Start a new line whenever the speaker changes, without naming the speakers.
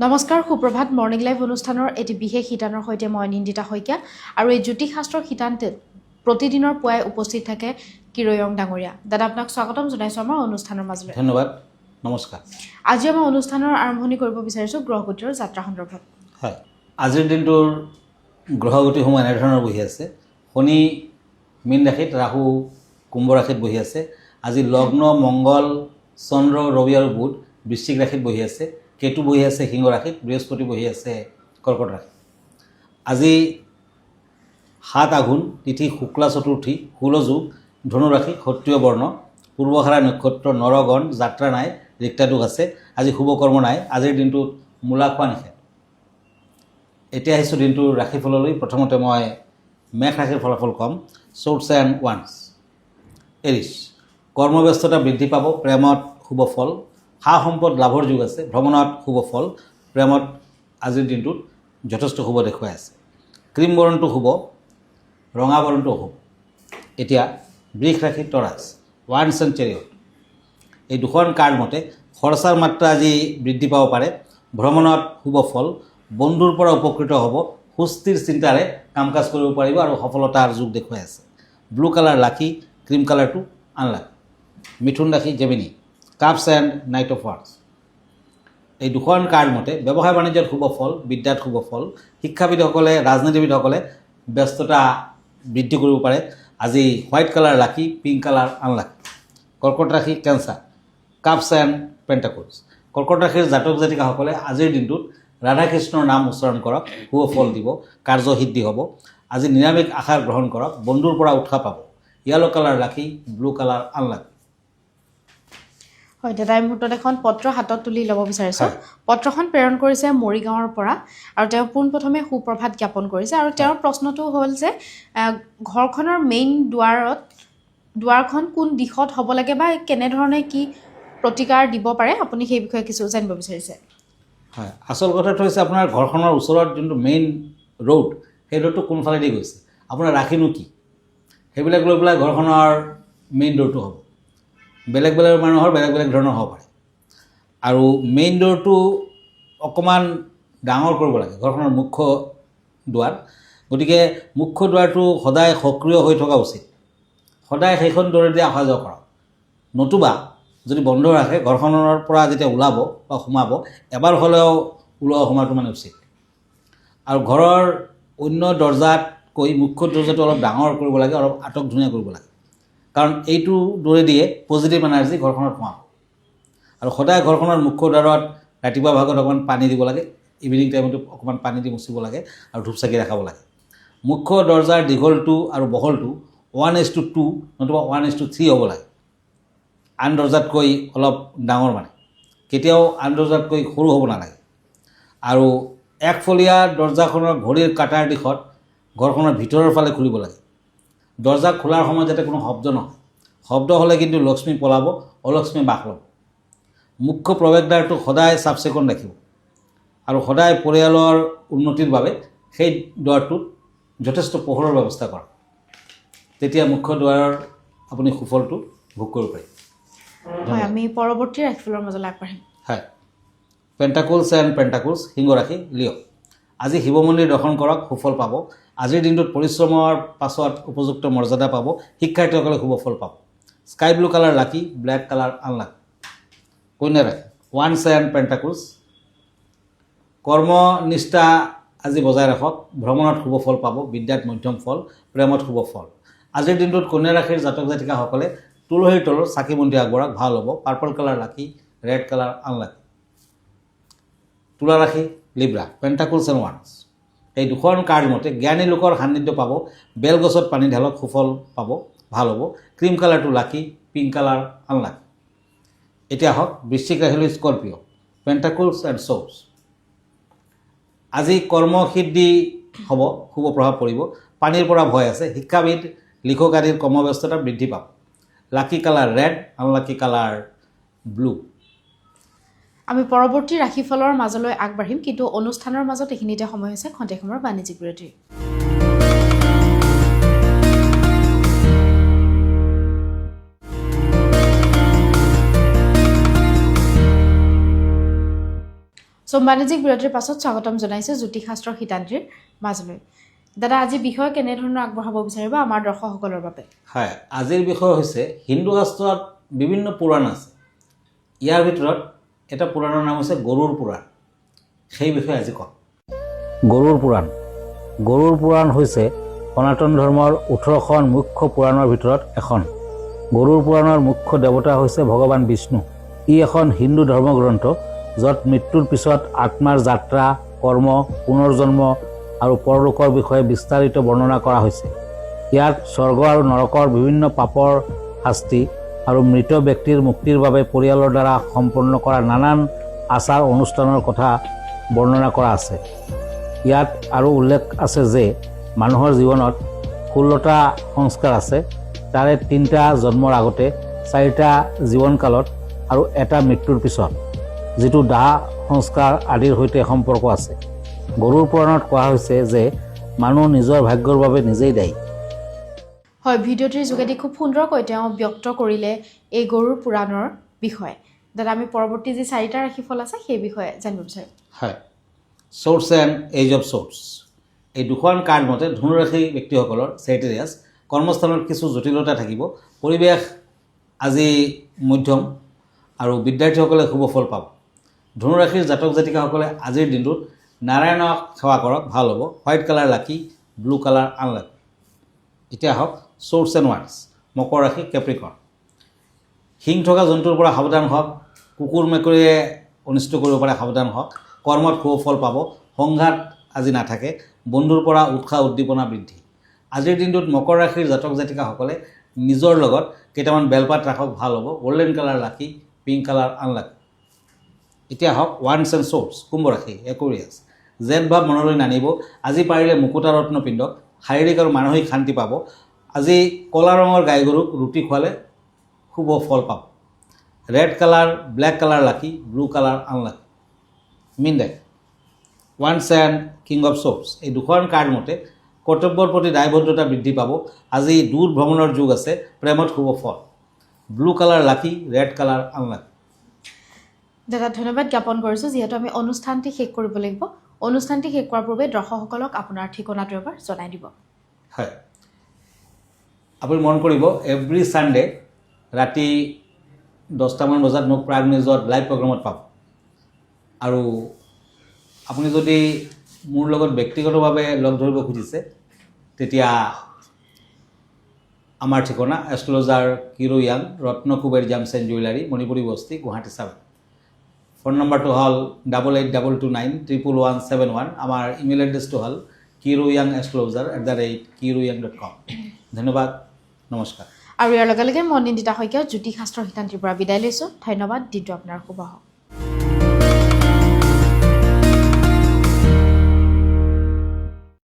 নমস্কাৰ সুপ্ৰভাত morning live অনুষ্ঠানৰ এটি বিশেষ শিতানৰ সৈতে মই নিন্দিতা শইকীয়া আৰু এই জ্যোতিষশাস্ত্ৰৰ শিতানতে প্ৰতিদিনৰ পুৱাই উপস্থিত থাকে কিৰয়ং ডাঙৰীয়া। দাদা আপোনাক স্বাগতম জনাইছোঁ আমাৰ অনুষ্ঠানৰ মাজলৈ।
ধন্যবাদ, নমস্কাৰ।
আজি আমাৰ অনুষ্ঠানৰ আৰম্ভণি কৰিব বিচাৰিছোঁ গ্ৰহগতিৰ যাত্ৰা সন্দৰ্ভত।
হয়, আজিৰ দিনটোৰ গ্ৰহগতিসমূহ এনেধৰণৰ বহি আছে। শনি মীন ৰাশিত, ৰাহু কুম্ভ ৰাশিত বহি আছে। আজি লগ্ন মংগল চন্দ্ৰ ৰবি আৰু বুধ বৃশ্চিক ৰাশিত বহি আছে। কেতু বহি আছে সিংহ ৰাশিত, বৃহস্পতি বহি আছে কৰ্কট ৰাশিত। আজি ৭ আঘোণ, তিথি শুক্লা চতুৰ্থী, ষোলযোগ, ধনু ৰাশি, ক্ষত্ৰিয় বৰ্ণ, পূৰ্বখাৰা নক্ষত্ৰ, নৰগণ, যাত্ৰা নাই, ৰিক্তাদোষ আছে। আজি শুভকৰ্ম নাই। আজিৰ দিনটোত মূলা খোৱা নিষেধ। এতিয়া আহিছোঁ দিনটোৰ ৰাশিফললৈ। প্ৰথমতে মই মেষ ৰাশিৰ ফলাফল ক'ম। Shorts and ones. এৰিছ, কৰ্মব্যস্ততা বৃদ্ধি পাব, প্ৰেমত শুভ ফল, সা সম্পদ লাভৰ যোগ আছে, ভ্ৰমণত শুভ ফল, প্ৰেমত আজিৰ দিনটোত যথেষ্ট শুভ দেখুৱাই আছে। ক্ৰীম বৰণটো শুভ, ৰঙা বৰণটো অশুভ। এতিয়া বৃষ ৰাশি, টৰাছ, ওৱানছ এণ্ড চেৰিয়ট। এই দুখন কাৰ্ড মতে খৰচাৰ মাত্ৰা আজি বৃদ্ধি পাব পাৰে, ভ্ৰমণত শুভ ফল, বন্ধুৰ পৰা উপকৃত হ'ব, সুস্থিৰ চিন্তাৰে কাম কাজ কৰিব পাৰিব আৰু সফলতাৰ যোগ দেখুৱাই আছে। ব্লু কালাৰ লাকি, ক্ৰীম কালাৰটো আনলাকি। মিথুন ৰাশি, Gemini, cups and night of once. এই দুখন কাৰ্ড মতে ব্যৱসায় বাণিজ্যত শুভ ফল, বিদ্যাত শুভ ফল, শিক্ষাবিদসকলে ৰাজনীতিবিদসকলে ব্যস্ততা বৃদ্ধি কৰিব পাৰে। আজি হোৱাইট কালাৰ লাকি, পিংক কালাৰ আনলাকি। কৰ্কট ৰাশি, কেঞ্চাৰ, কাপছ এণ্ড পেণ্টাকলছ। কৰ্কট ৰাশিৰ জাতক জাতিকাসকলে আজিৰ দিনটোত ৰাধাকৃষ্ণৰ নাম উচ্চাৰণ কৰক, শুভ ফল দিব, কাৰ্যসিদ্ধি হ'ব। আজি নিৰামিষ আহাৰ গ্ৰহণ কৰক, বন্ধুৰ পৰা উৎসাহ পাব। য়েলো কালাৰ লাকি, ব্লু কালাৰ আনলাকি।
হয় দাদা, এই মুহূৰ্তত এখন পত্ৰ হাতত তুলি ল'ব বিচাৰিছোঁ। পত্ৰখন প্ৰেৰণ কৰিছে মৰিগাঁৱৰ পৰা আৰু তেওঁ পোনপ্ৰথমে সুপ্ৰভাত জ্ঞাপন কৰিছে আৰু তেওঁৰ প্ৰশ্নটো হ'ল যে ঘৰখনৰ মেইন দুৱাৰখন কোন দিশত হ'ব লাগে বা কেনেধৰণে কি প্ৰতিকাৰ দিব পাৰে, আপুনি সেই বিষয়ে কিছু জানিব বিচাৰিছে।
হয়, আচল কথাটো হৈছে আপোনাৰ ঘৰখনৰ ওচৰত যোনটো মেইন ৰোড, সেই ৰোডটো কোনফালেদি গৈছে, আপোনাৰ ৰাশিনো কি, সেইবিলাক লৈ পেলাই ঘৰখনৰ মেইন ডোৰটো হ'ব। বেলেগ বেলেগ মানুহৰ বেলেগ বেলেগ ধৰণৰ হ'ব পাৰে। আৰু মেইন ডোৰটো অকণমান ডাঙৰ কৰিব লাগে, ঘৰখনৰ মুখ্য দুৱাৰ। গতিকে মুখ্য দুৱাৰটো সদায় সক্ৰিয় হৈ থকা উচিত। সদায় সেইখন দুৱাৰেদি অহা যোৱা কৰক। নতুবা যদি বন্ধ ৰাখে, ঘৰখনৰ পৰা যেতিয়া ওলাব বা সোমাব, এবাৰ হ'লেও ওলোৱা সোমাটো মানে উচিত। আৰু ঘৰৰ অন্য দৰ্জাতকৈ মুখ্য দৰ্জাটো অলপ ডাঙৰ কৰিব লাগে, অলপ আটক ধুনীয়া কৰিব লাগে। কাৰণ এইটো দৌৰেদিয়ে পজিটিভ এনাৰ্জি ঘৰখনত সোমাব। আৰু সদায় ঘৰখনৰ মুখ্য দ্বাৰত ৰাতিপুৱা ভাগত অকণমান পানী দিব লাগে, ইভিনিং টাইমতো অকণমান পানী দি মুচিব লাগে আৰু ধূপ চাকি ৰাখাব লাগে। মুখ্য দৰ্জাৰ দীঘলটো আৰু বহলটো 1:2 নতুবা 1:3 হ'ব লাগে। আন দৰ্জাতকৈ অলপ ডাঙৰ মানে, কেতিয়াও আন দৰ্জাতকৈ সৰু হ'ব নালাগে। আৰু একফলীয়া দৰ্জাখনৰ ঘড়ীৰ কাটাৰ দিশত ঘৰখনৰ ভিতৰৰ ফালে খুলিব লাগে। দৰ্জা খোলাৰ সময়ত যাতে কোনো শব্দ নহয়। শব্দ হ'লে কিন্তু লক্ষ্মী পলাব, অলক্ষ্মী বাস ল'ব। মুখ্য প্ৰৱেশদ্বাৰটো সদায় চাফ চিকুণ ৰাখিব আৰু সদায় পৰিয়ালৰ উন্নতিৰ বাবে সেই দুৱাৰটোত যথেষ্ট পোহৰৰ ব্যৱস্থা কৰক। তেতিয়া মুখ্য দুৱাৰৰ আপুনি সুফলটো ভোগ কৰিব পাৰিব।
হয়, আমি পৰৱৰ্তী ৰাশিফলৰ মাজলৈ আগবাঢ়িম।
হয়, পেণ্টাকলছ এণ্ড পেণ্টাকলছ, সিংহ ৰাশি, লিঅ'। আজি শিৱ মন্দিৰ দৰ্শন কৰক, সুফল পাব। আজিৰ দিনটোত পৰিশ্ৰমৰ পাছত উপযুক্ত মৰ্যাদা পাব। শিক্ষাৰ্থীসকলে শুভ ফল পাব। স্কাই ব্লু কালাৰ লাকি, ব্লেক কালাৰ আনলাকি। কন্যা ৰাশি, ওৱানছ এণ্ড পেণ্টাকলছ। কৰ্মনিষ্ঠা আজি বজাই ৰাখক, ভ্ৰমণত শুভ ফল পাব, বিদ্যাত মধ্যম ফল, প্ৰেমত শুভ ফল। আজিৰ দিনটোত কন্যা ৰাশিৰ জাতক জাতিকাসকলে তুলসীৰ তলত চাকি বন্তি আগবঢ়াওক, ভাল হ'ব। পাৰ্পল কালাৰ লাকি, ৰেড কালাৰ আনলাকি। তুলা ৰাশি, লিব্ৰা, পেণ্টাকলছ এণ্ড ওৱানছ। এই দুখন কাৰ্ড মতে জ্ঞানী লোকৰ সান্নিধ্য পাব, বেলগছত পানী ঢালক, সুফল পাব, ভাল হ'ব। ক্ৰীম কালাৰটো লাকি, পিংক কালাৰ আনলাকি। এতিয়া আহক বৃশ্চিক ৰাশিলৈ, স্কৰ্পিঅ', পেণ্টাকলছ এণ্ড শ্বৰ্টছ। আজি কৰ্মসিদ্ধি হ'ব, শুভ প্ৰভাৱ পৰিব। পানীৰ পৰা ভয় আছে, শিক্ষাবিদ লিখক আদিৰ কৰ্মব্যস্ততা বৃদ্ধি পাব। Lucky colour red, unlucky colour blue.
আমি পৰৱৰ্তী ৰাশিফলৰ মাজলৈ আগবাঢ়িম, কিন্তু অনুষ্ঠানৰ মাজত এইখিনিতে সময় হৈছে খন্তেক সময়ৰ বাণিজ্যিক বিৰতিৰ। চ' বাণিজ্যিক বিৰতিৰ পাছত স্বাগতম জনাইছোঁ জ্যোতিষশাস্ত্ৰৰ শিতান্ত্ৰীৰ মাজলৈ। দাদা, আজি বিষয় কেনেধৰণৰ আগবঢ়াব বিচাৰিব আমাৰ দৰ্শকসকলৰ বাবে?
হয়, আজিৰ বিষয় হৈছে হিন্দু শাস্ত্ৰত বিভিন্ন পুৰাণ আছে। ইয়াৰ ভিতৰত এটা পুৰাণৰ নাম হৈছে গৰুড় পুৰাণ। সেই বিষয়ে আজি কম। গৰুড় পুৰাণ। গৰুড় পুৰাণ হৈছে সনাতন ধৰ্মৰ 18খন মুখ্য পুৰাণৰ ভিতৰত এখন। গৰুড় পুৰাণৰ মুখ্য দেৱতা হৈছে ভগৱান বিষ্ণু। ই এখন হিন্দু ধৰ্মগ্ৰন্থ য'ত মৃত্যুৰ পিছত আত্মাৰ যাত্ৰা, কৰ্ম, পুনৰ্জন্ম আৰু পৰলোকৰ বিষয়ে বিস্তাৰিত বৰ্ণনা কৰা হৈছে। ইয়াত স্বৰ্গ আৰু নৰকৰ বিভিন্ন পাপৰ শাস্তি আৰু মৃত ব্যক্তিৰ মুক্তিৰ বাবে পৰিয়ালৰ দ্বাৰা সম্পন্ন কৰা নানান আচাৰ অনুষ্ঠানৰ কথা বৰ্ণনা কৰা আছে। ইয়াত আৰু উল্লেখ আছে যে মানুহৰ জীৱনত 16টা সংস্কাৰ আছে। তাৰে 3টা জন্মৰ আগতে, 4টা জীৱনকালত আৰু এটা মৃত্যুৰ পিছত, যিটো দাহ সংস্কাৰ আদিৰ সৈতে সম্পৰ্ক আছে। গৰুড় পুৰাণত কোৱা হৈছে যে মানুহ নিজৰ ভাগ্যৰ বাবে নিজেই দায়ী।
হয়, ভিডিঅ'টিৰ যোগেদি খুব সুন্দৰকৈ তেওঁ ব্যক্ত কৰিলে এই গৰুড় পুৰাণৰ বিষয়ে। দাদা, আমি পৰৱৰ্তী যি 4টা ৰাশিফল আছে সেই বিষয়ে জানিব বিচাৰিম।
হয়, church and age of church. এই দুখন কাৰ্ড মতে ধনুৰাশি ব্যক্তিসকলৰ চেৰিটেৰিয়াছ কৰ্মস্থানত কিছু জটিলতা থাকিব। পৰিৱেশ আজি মধ্যম আৰু বিদ্যাৰ্থীসকলে শুভ ফল পাব। ধনুৰাশিৰ জাতক জাতিকাসকলে আজিৰ দিনটোত নাৰায়ণক সেৱা কৰক, ভাল হ'ব। হোৱাইট কালাৰ লাকি, ব্লু কালাৰ আনলাকি। এতিয়া আহক চ'ৰ্চ এণ্ড ৱাৰ্ডছ। মকৰ ৰাশি, কেপ্ৰিকৰ্ণ। শিং থকা জন্তুৰ পৰা সাৱধান হওক। কুকুৰ মেকুৰীয়ে অনিষ্ট কৰিব পাৰে, সাৱধান হওক। কৰ্মত শুভ ফল পাব। সংঘাত আজি নাথাকে। বন্ধুৰ পৰা উৎসাহ উদ্দীপনা বৃদ্ধি। আজিৰ দিনটোত মকৰ ৰাশিৰ জাতক জাতিকাসকলে নিজৰ লগত কেইটামান বেলপাত ৰাখক, ভাল হ'ব। গল্ডেন কালাৰ লাকি, পিংক কালাৰ আনলাকি। এতিয়া আহক ওৱান্স এণ্ড চ'ৰ্চ। কুম্ভ ৰাশি, একুৰিয়াছ। জেদ ভাৱ মনলৈ নানিব। আজি পাৰিলে মুকুতা ৰত্ন পিন্ধক। শাৰীৰিক আৰু মানসিক শান্তি পাব। আজি ক'লা ৰঙৰ গাই গৰুক ৰুটি খোৱালে শুভ ফল পাব। ৰেড কালাৰ, ব্লেক কালাৰ লাকি, ব্লু কালাৰ আনলাকি। মীন ৰাশি, once and king of church. এই দুখন কাৰ্ড মতে কৰ্তব্যৰ প্ৰতি দায়বদ্ধতা বৃদ্ধি পাব। আজি দূৰ ভ্ৰমণৰ যোগ আছে। প্ৰেমত শুভ ফল। ব্লু কালাৰ লাকি, ৰেড কালাৰ আনলাকি।
দাদা, ধন্যবাদ জ্ঞাপন কৰিছোঁ। যিহেতু আমি অনুষ্ঠানটি শেষ কৰিব লাগিব, অনুষ্ঠানটি শেষ কৰাৰ পূৰ্বে দৰ্শকসকলক আপোনাৰ ঠিকনাটো এবাৰ জনাই দিব।
হয়, আপুনি মন কৰিব এভৰি ছানডে ৰাতি 10টামান বজাত মোক প্ৰাগ নিউজত লাইভ প্ৰগ্ৰামত পাব। আৰু আপুনি যদি মোৰ লগত ব্যক্তিগতভাৱে লগ ধৰিব খুজিছে তেতিয়া আমাৰ ঠিকনা astrologer Kiro Yang, Ratnakuber gems and jewellery, Manipuri Basti, Guwahati 7। Phone নম্বৰটো হ'ল 8822911171। আমাৰ ইমেইল এড্ৰেছটো হ'ল kiroyangastrologer@kiroyang.com। ধন্যবাদ, নমস্কাৰ।
আৰু ইয়াৰ লগে লগে মই নিন্দিতা শইকীয়া জ্যোতিষশাস্ত্ৰৰ শিতান্ত্ৰীৰ পৰা বিদায় লৈছোঁ। ধন্যবাদ, দিনটো আপোনাৰ শুভ হওক।